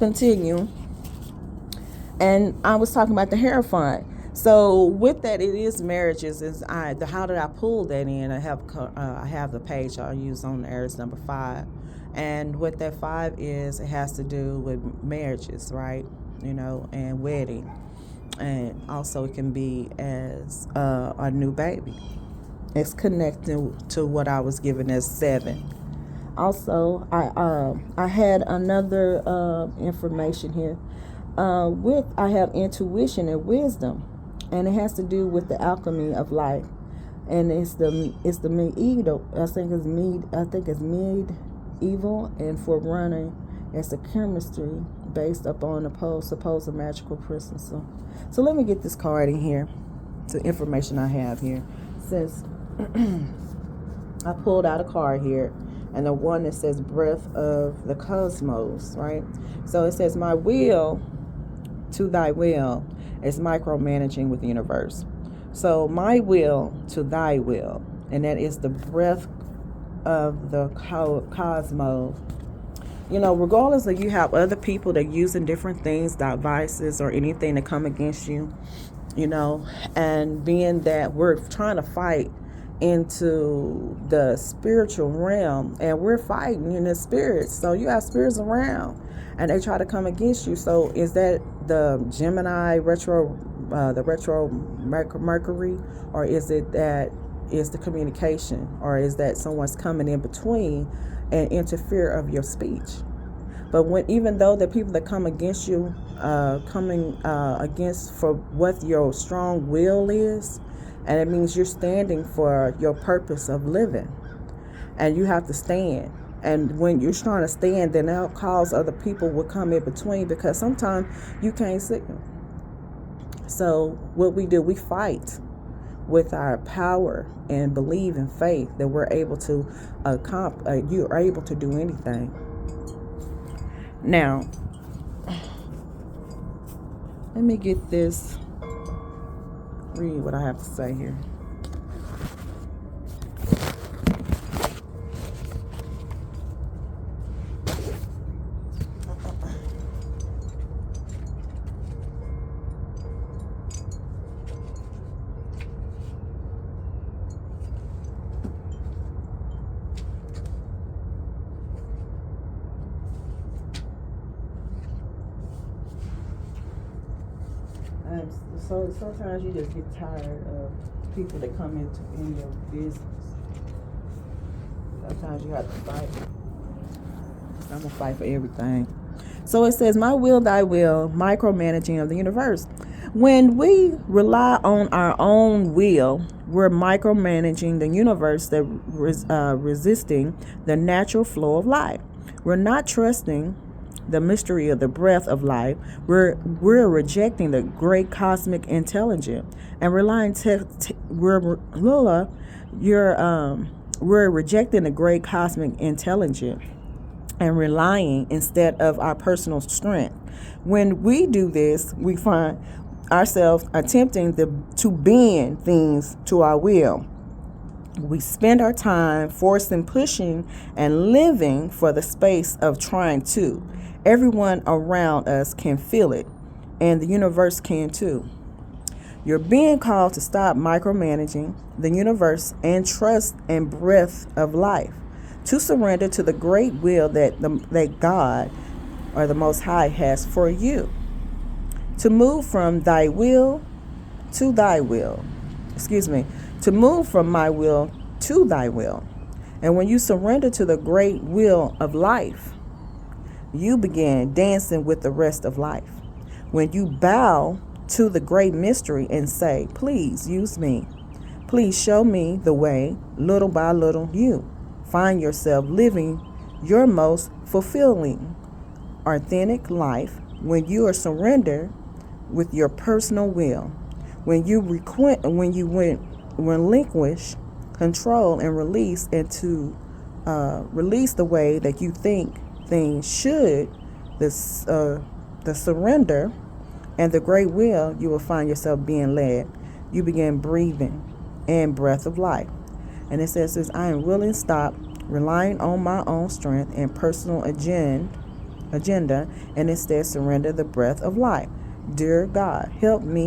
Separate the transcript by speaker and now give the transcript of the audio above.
Speaker 1: continue. And I was talking about the Hierophant. So with that, it is marriages. How did I pull that in? I have the page I'll use on there is number 5, and what that 5 is, it has to do with marriages, right? And wedding, and also it can be as a new baby. It's connected to what I was given as 7. Also, I had another information here. I have intuition and wisdom, and it has to do with the alchemy of life, and it's the medieval. I think it's medieval, and for running, it's a chemistry based upon the supposed magical principle. So let me get this card in here. The information I have here says I pulled out a card here, and the one that says breath of the cosmos, right? So it says my will to thy will is micromanaging with the universe. So my will to thy will, and that is the breath of the cosmos. Regardless of you have other people that using different things, devices, or anything to come against you, and being that we're trying to fight into the spiritual realm, and we're fighting in the spirits. So you have spirits around, and they try to come against you. So is that the Gemini retro, the retro Mercury, or is it that is the communication, or is that someone's coming in between and interfere of your speech? But even though the people that come against you, coming against for what your strong will is, and it means you're standing for your purpose of living, and you have to stand. And when you're trying to stand, then that'll cause other people will come in between, because sometimes you can't signal. So what we do, we fight with our power and believe in faith that we're able to you are able to do anything. Now, let me get this. Read what I have to say here. So sometimes you just get tired of people that come in your business. Sometimes you have to fight. I'm gonna fight for everything. So it says, my will, thy will, micromanaging of the universe. When we rely on our own will, we're micromanaging the universe that resisting the natural flow of life. We're not trusting the mystery of the breath of life. We're rejecting the great cosmic intelligence and relying. We're rejecting the great cosmic intelligence and relying instead of our personal strength. When we do this, we find ourselves attempting to bend things to our will. We spend our time forcing, pushing, and living for the space of trying to. Everyone around us can feel it, and the universe can too. You're being called to stop micromanaging the universe and trust and breath of life, to surrender to the great will that God or the Most High has for you, to move from thy will to thy will. To move from my will to thy will. And when you surrender to the great will of life, you begin dancing with the rest of life. When you bow to the great mystery and say, please use me. Please show me the way. Little by little, you find yourself living your most fulfilling, authentic life when you are surrendered with your personal will. When you relinquish control and release release the way that you think things should, the surrender and the great will, you will find yourself being led. You begin breathing and breath of life. And it says, I am willing to stop relying on my own strength and personal agenda agenda and instead surrender the breath of life. Dear God, help me